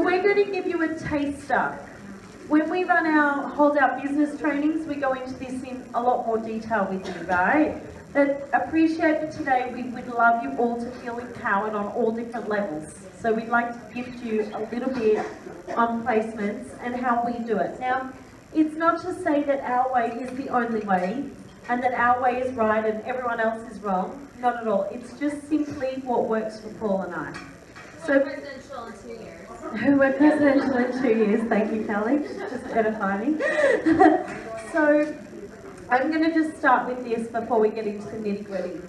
So we're going to give you a taster. When we hold our business trainings, we go into this in a lot more detail with you, right? But appreciate that today we would love you all to feel empowered on all different levels. So we'd like to gift you a little bit on placements and how we do it. Now, it's not to say that our way is the only way and that our way is right and everyone else is wrong. Not at all. It's just simply what works for Paul and I. So, presidential in 2 years. Who went presidential in 2 years. Thank you, Kelly. Just edifying. So, I'm going to just start with this before we get into the nitty-gritty.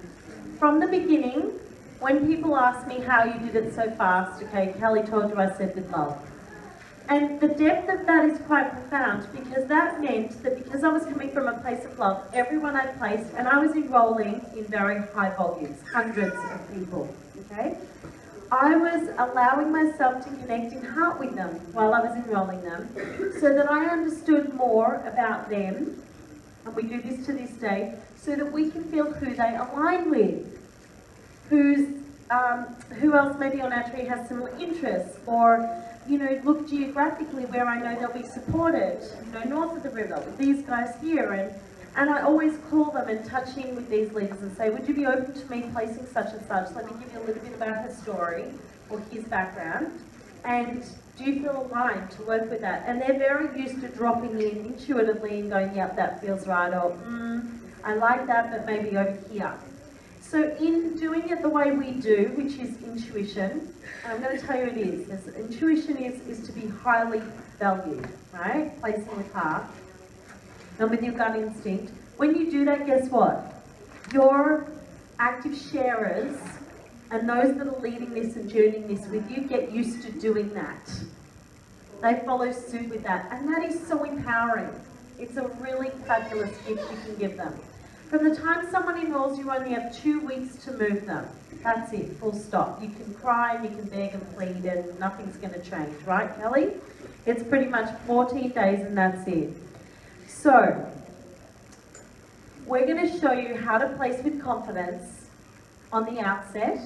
From the beginning, when people ask me how you did it so fast, okay, Kelly told you I said with love. And the depth of that is quite profound, because that meant that because I was coming from a place of love, everyone I placed, and I was enrolling in very high volumes, hundreds of people, okay? I was allowing myself to connect in heart with them while I was enrolling them, so that I understood more about them, and we do this to this day, so that we can feel who they align with, who else maybe on our tree has similar interests, or look geographically where I know they'll be supported, north of the river with these guys here, and I always call them and touch in with these leaders and say, would you be open to me placing such and such? Let me give you a little bit about her story or his background, and do you feel aligned to work with that? And they're very used to dropping in intuitively and going, yep, that feels right, or I like that, but maybe over here. So in doing it the way we do, which is intuition, and I'm going to tell you it is. Intuition is to be highly valued, right? Placing with heart, and with your gut instinct. When you do that, guess what? Your active sharers and those that are leading this and journeying this with you get used to doing that. They follow suit with that, and that is so empowering. It's a really fabulous gift you can give them. From the time someone enrolls, you only have 2 weeks to move them. That's it, full stop. You can cry and you can beg and plead and nothing's going to change, right, Kelly? It's pretty much 14 days and that's it. So, we're going to show you how to place with confidence on the outset,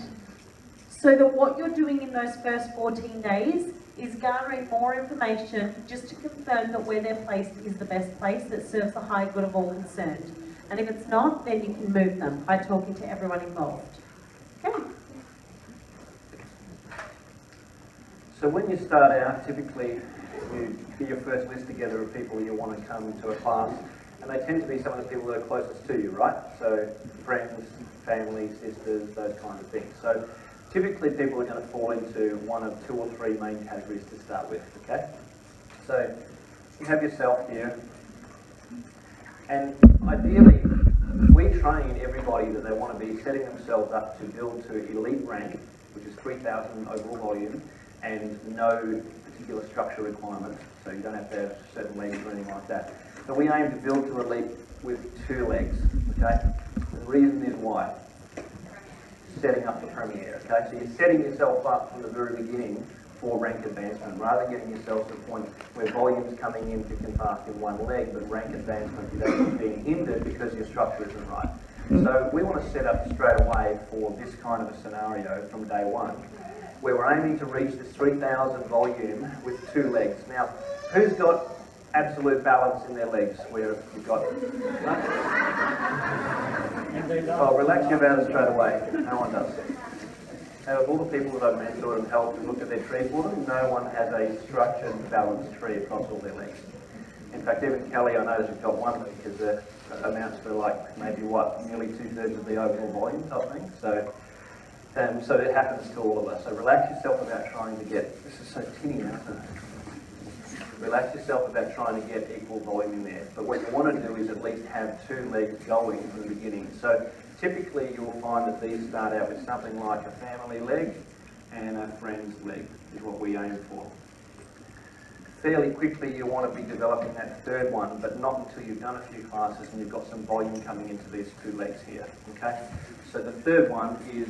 so that what you're doing in those first 14 days is gathering more information just to confirm that where they're placed is the best place that serves the high good of all concerned. And if it's not, then you can move them by talking to everyone involved. Okay. So when you start out, typically you get your first list together of people you want to come to a class, and they tend to be some of the people that are closest to you, right? So friends, family, sisters, those kinds of things. So typically people are going to fall into one of 2 or 3 main categories to start with, okay? So you have yourself here, and ideally we train everybody that they want to be setting themselves up to build to elite rank, which is 3,000 overall volume, and no particular structure requirement, so you don't have to have certain legs or anything like that. But we aim to build to elite with 2 legs, okay? The reason is why. Setting up the premier, okay? So you're setting yourself up from the very beginning for rank advancement, rather than getting yourself to the point where volume's coming in thick and fast in one leg, but rank advancement is actually being hindered because your structure isn't right. So we want to set up straight away for this kind of a scenario from day one, where we're aiming to reach this 3,000 volume with 2 legs. Now, who's got absolute balance in their legs? Where you've got... Oh, relax your about it straight away. No one does. Out of all the people that I've mentored and helped and looked at their tree for them, no one has a structured, balanced tree across all their legs. In fact, even Kelly, I know that you've got one because it amounts to like maybe nearly 2/3 of the overall volume type thing. So it happens to all of us. So relax yourself about trying to get, this is so tinny now, isn't it? Relax yourself about trying to get equal volume in there. But what you want to do is at least have 2 legs going from the beginning. So typically you'll find that these start out with something like a family leg and a friend's leg is what we aim for. Fairly quickly you want to be developing that 3rd one, but not until you've done a few classes and you've got some volume coming into these 2 legs here, okay? So the 3rd one is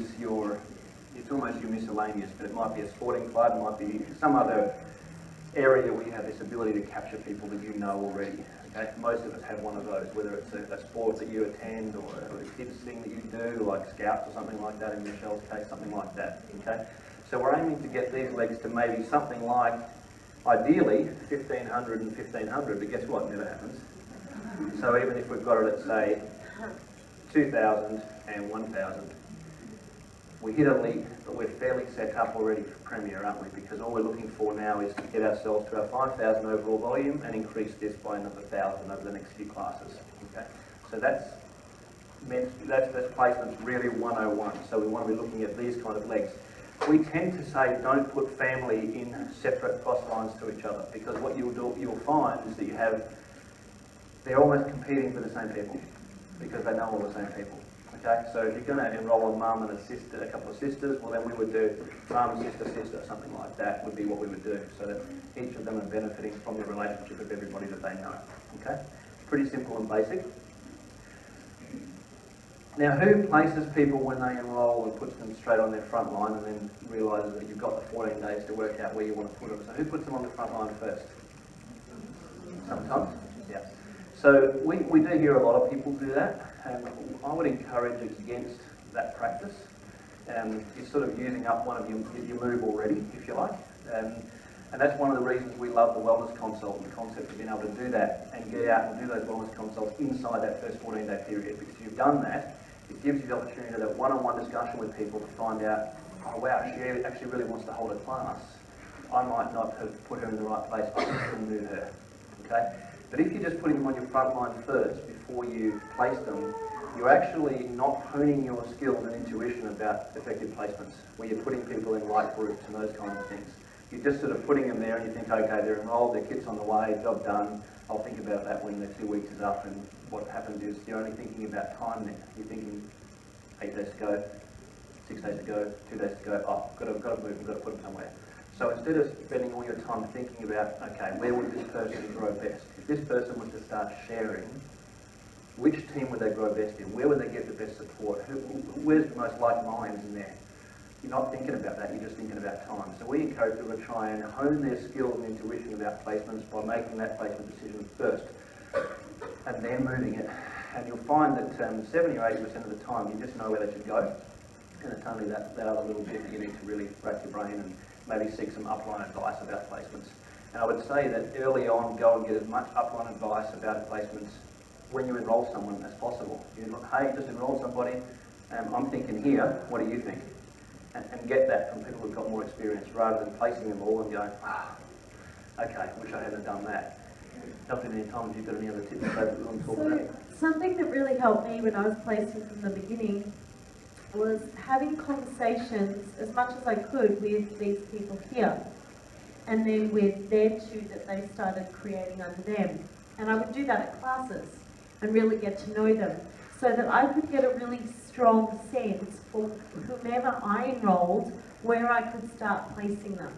it's almost your miscellaneous, but it might be a sporting club, it might be some other area where you have this ability to capture people that you know already. Okay? Most of us have one of those, whether it's a sport that you attend or a kids thing that you do, like Scouts or something like that, in Michelle's case, something like that. Okay? So we're aiming to get these legs to maybe something like, ideally, 1,500 and 1,500, but guess what? Never happens. So even if we've got it at, say, 2,000 and 1,000, we hit a league, but we're fairly set up already for Premier, aren't we? Because all we're looking for now is to get ourselves to our 5,000 overall volume and increase this by another 1,000 over the next few classes. Okay, so that's placements really 101. So we want to be looking at these kind of legs. We tend to say don't put family in separate cross lines to each other, because what you'll find is that they're almost competing for the same people because they know all the same people. Okay, so if you're going to enrol a mum and a sister, a couple of sisters, well then we would do mum, sister, something like that would be what we would do, so that each of them are benefiting from the relationship of everybody that they know. Okay, pretty simple and basic. Now, who places people when they enrol and puts them straight on their front line and then realises that you've got the 14 days to work out where you want to put them? So who puts them on the front line first? Sometimes, yeah. So we do hear a lot of people do that, and I would encourage against that practice. It's sort of using up one of your move already, if you like. And that's one of the reasons we love the wellness consult and the concept of being able to do that and get out and do those wellness consults inside that first 14-day period, because you've done that. It gives you the opportunity to have one-on-one discussion with people to find out, oh wow, she actually really wants to hold a class. I might not have put her in the right place, but I can move her. Okay? But if you're just putting them on your front line first before you place them, you're actually not honing your skills and intuition about effective placements, where you're putting people in right groups and those kinds of things. You're just sort of putting them there and you think, okay, they're enrolled, their kit's on the way, job done, I'll think about that when their 2 weeks is up, and what happens is you're only thinking about time then. You're thinking 8 days to go, 6 days to go, 2 days to go, oh, got to move, we've got to put them somewhere. So instead of spending all your time thinking about, okay, where would this person grow best? If this person was to start sharing, which team would they grow best in? Where would they get the best support? Where's the most like minds in there? You're not thinking about that, you're just thinking about time. So we encourage people to try and hone their skills and intuition about placements by making that placement decision first and then moving it. And you'll find that 70 or 80% of the time you just know where they should go, and it's only that other little bit that you need to really rack your brain and maybe seek some upline advice about placements. And I would say that early on, go and get as much upline advice about placements when you enrol someone as possible. Hey, just enrolled somebody, I'm thinking here, what do you think? And get that from people who've got more experience, rather than placing them all and going, okay, wish I hadn't done that. Jump in any time if you've got any other tips that we want to talk about. Something that really helped me when I was placing from the beginning was having conversations as much as I could with these people here, and then with their two that they started creating under them. And I would do that at classes and really get to know them, so that I could get a really strong sense for whomever I enrolled, where I could start placing them.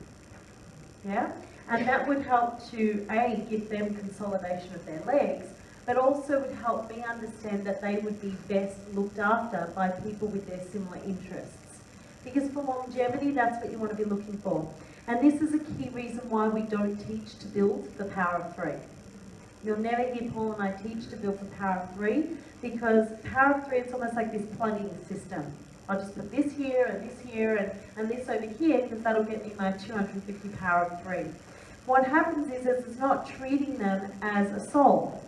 Yeah? And that would help to, A, give them consolidation of their legs, but also would help me understand that they would be best looked after by people with their similar interests. Because for longevity, that's what you want to be looking for. And this is a key reason why we don't teach to build the power of 3. You'll never hear Paul and I teach to build the power of 3, because power of 3, it's almost like this plugging system. I'll just put this here and this over here, because that'll get me my 250 power of 3. What happens is it's not treating them as a soul,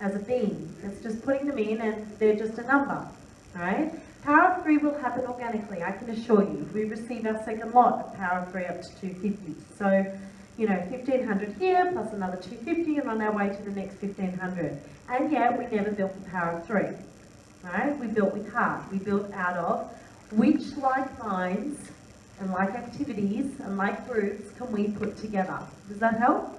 as a being. It's just putting them in and they're just a number, right? Power of 3 will happen organically, I can assure you. We receive our second lot of power of 3 up to 250. So, 1,500 here, plus another 250, and on our way to the next 1,500. And yet, we never built the power of 3, right? We built with heart. We built out of which like minds and like activities and like groups can we put together. Does that help?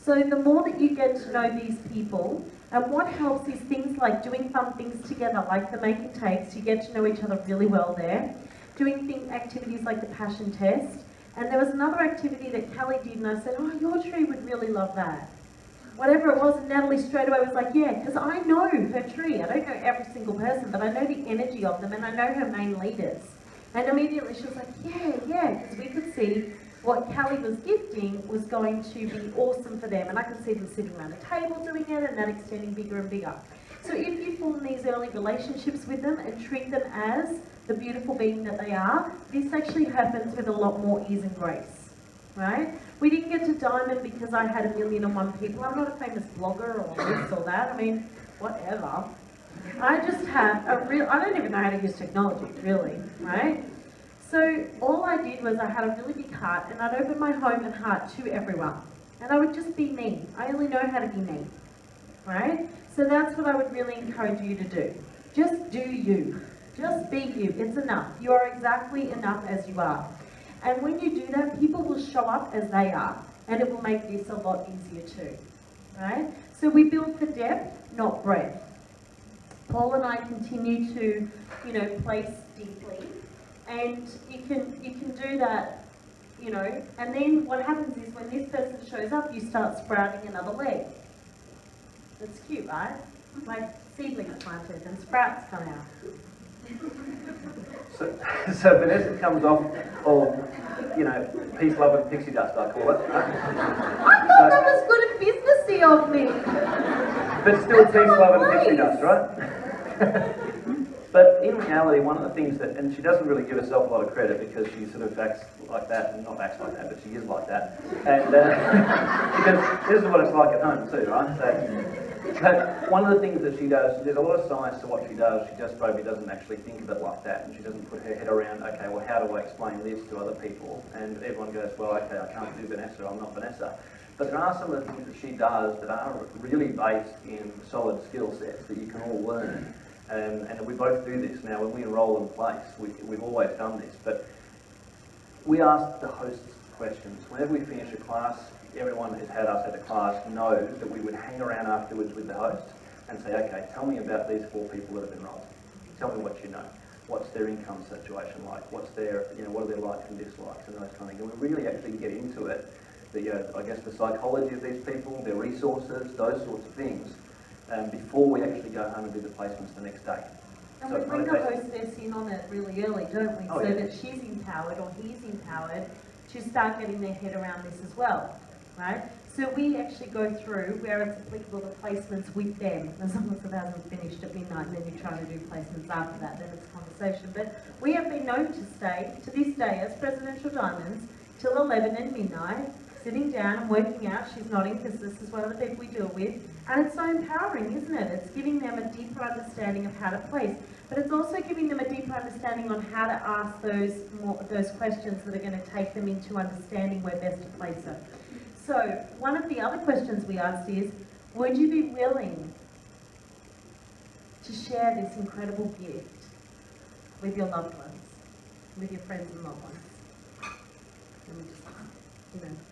So the more that you get to know these people, and what helps is things like doing fun things together, like the making tapes. You get to know each other really well there. Doing activities like the passion test. And there was another activity that Kelly did, and I said, oh, your tree would really love that. Whatever it was, and Natalie straight away was like, yeah, because I know her tree. I don't know every single person, but I know the energy of them, and I know her main leaders. And immediately she was like, yeah, because we could see what Kelly was gifting was going to be awesome for them. And I could see them sitting around a table doing it, and that extending bigger and bigger. So if you form these early relationships with them and treat them as the beautiful being that they are, this actually happens with a lot more ease and grace, right? We didn't get to Diamond because I had 1,000,001 people. I'm not a famous blogger or this or that. I mean, whatever. I just have I don't even know how to use technology, really, right? So all I did was I had a really big heart and I'd open my home and heart to everyone. And I would just be me. I only know how to be me, right? So that's what I would really encourage you to do. Just do you. Just be you. It's enough. You are exactly enough as you are. And when you do that, people will show up as they are. And it will make this a lot easier too, right? So we build for depth, not breadth. Paul and I continue to, place deeply. And you can do that, and then what happens is when this person shows up, you start sprouting another leg. That's cute, right? Like seedlings planted and sprouts come out. So Vanessa comes off all, peace, love and pixie dust, I call it. I thought that was good and businessy of me. But still peace, love and pixie dust, right? But in reality, one of the things and she doesn't really give herself a lot of credit because she sort of acts like that, and not acts like that, but she is like that. And because this is what it's like at home too, right? But one of the things that she does, there's a lot of science to what she does, she just probably doesn't actually think of it like that, and she doesn't put her head around, okay, well how do I explain this to other people? And everyone goes, well okay, I can't do Vanessa, I'm not Vanessa. But there are some of the things that she does that are really based in solid skill sets that you can all learn. And we both do this now. When we enrol in place, we've always done this, but we ask the hosts questions. Whenever we finish a class, everyone who's had us at a class knows that we would hang around afterwards with the host and say, okay, tell me about these 4 people that have enrolled. Tell me what you know. What's their income situation like? What's their, what are their likes and dislikes and those kind of things. And we really actually get into it, I guess the psychology of these people, their resources, those sorts of things. Before we actually go home and do the placements the next day. And so we bring the hostess in on it really early, don't we? Oh, so yeah. that she's empowered or he's empowered to start getting their head around this as well, right? So we actually go through where it's applicable to placements with them, as long as it hasn't finished at midnight and then you're trying to do placements after that, then it's a conversation. But we have been known to stay, to this day, as Presidential Diamonds, till 11 and midnight, sitting down and working out. She's nodding because this is one of the people we deal with. And it's so empowering, isn't it? It's giving them a deeper understanding of how to place. But it's also giving them a deeper understanding on how to ask those questions that are going to take them into understanding where best to place it. So one of the other questions we asked is, would you be willing to share this incredible gift with your loved ones, with your friends and loved ones? Let me just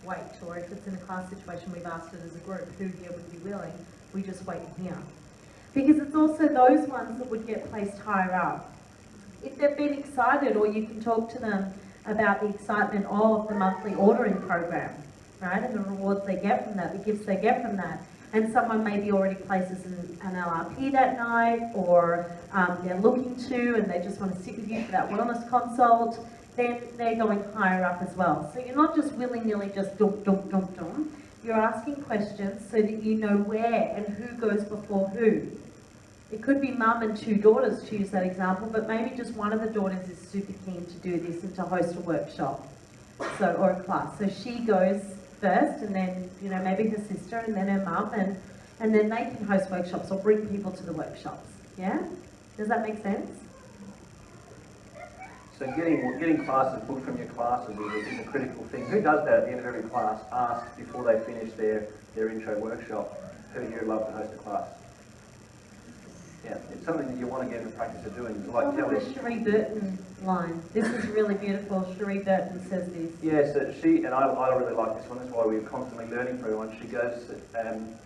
wait, or if it's in a class situation, we've asked it as a group, who here would be willing, we just wait here. Because it's also those ones that would get placed higher up. If they've been excited, or you can talk to them about the excitement of the monthly ordering program, right, and the rewards they get from that, the gifts they get from that. And someone maybe already places an LRP that night, or they're looking to, and they just want to sit with you for that wellness consult, then they're going higher up as well. So you're not just willy-nilly just dum, dum, dum, dum. You're asking questions so that you know where and who goes before who. It could be mum and 2 daughters, to use that example, but maybe just one of the daughters is super keen to do this and to host a workshop, or a class. So she goes first, and then maybe her sister, and then her mum, and then they can host workshops or bring people to the workshops. Yeah? Does that make sense? So getting classes booked from your classes is a critical thing. Who does that at the end of every class? Asks before they finish their intro workshop, who you'd love to host a class. Yeah, it's something that you want to get in the practice of doing. Like Kelly. The Cherie Burton line. This is really beautiful. Cherie Burton says this. Yeah, so she, and I really like this one, that's why we're constantly learning from everyone. She goes, and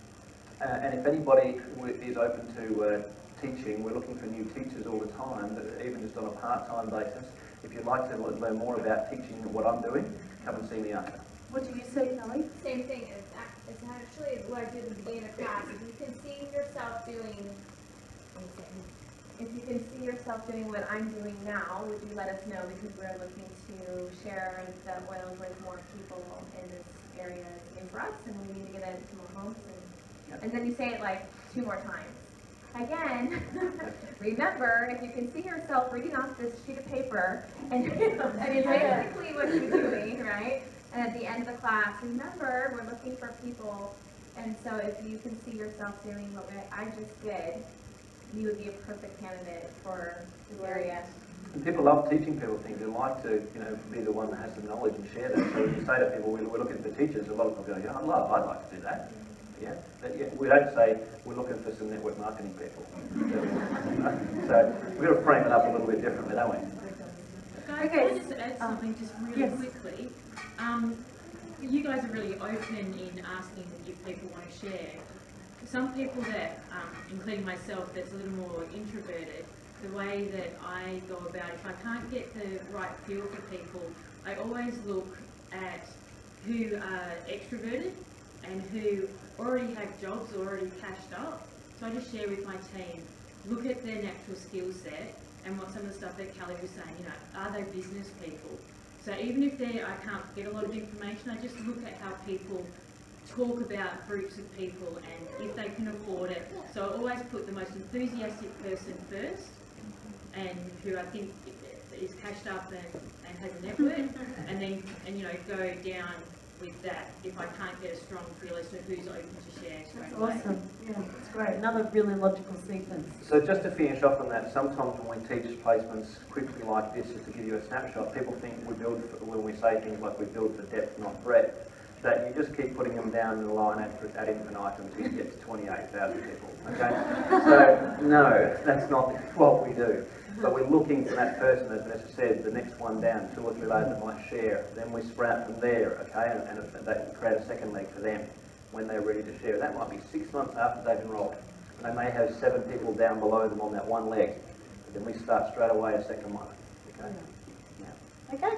if anybody is open to teaching, we're looking for new teachers all the time, even just on a part-time basis. If you'd like to learn more about teaching what I'm doing, come and see me after. What do you say, Kelly? Same thing. It's actually what I did at the beginning of class. If you can see yourself doing what I'm doing now, would you let us know? Because we're looking to share the oils with more people in this area. It's new for us, and we need to get it into more homes. And then you say it like 2 more times. Again, remember, if you can see yourself reading off this sheet of paper, and it's basically what you're doing, right? And at the end of the class, remember, we're looking for people, and so if you can see yourself doing what I just did, you would be a perfect candidate for this area. And people love teaching people things. They like to, be the one that has the knowledge and share that. So when you say to people, we're looking for teachers, a lot of people go, yeah, I'd like to do that. Yeah, but we don't say we're looking for some network marketing people. So we've got to frame it up a little bit differently, don't we? Guys, can I just add something just really quickly? You guys are really open in asking if people want to share. Some people that, including myself, that's a little more introverted, the way that I go about, if I can't get the right feel for people, I always look at who are extroverted and who already have jobs already cashed up. So I just share with my team, look at their natural skill set and what some of the stuff that Kelly was saying, are they business people? So even if I can't get a lot of information, I just look at how people talk about groups of people and if they can afford it. So I always put the most enthusiastic person first, and who I think is cashed up and has a network, and then go down with that if I can't get a strong feel as to who's open to share straight away. Awesome. Yeah, that's great. Another really logical sequence. So just to finish off on that, sometimes when we teach placements quickly like this, just to give you a snapshot, people think when we say things like we build for depth, not breadth, that you just keep putting them down in the line ad infinitum until you get to 28,000 people. Okay? So no, that's not what we do. But we're looking for that person, as Vanessa said, the next one down, 2 or 3 layers that might share. Then we sprout from there, okay, and that create a second leg for them when they're ready to share. That might be 6 months after they've enrolled. And they may have 7 people down below them on that one leg. But then we start straight away a second one, okay? Yeah. Okay.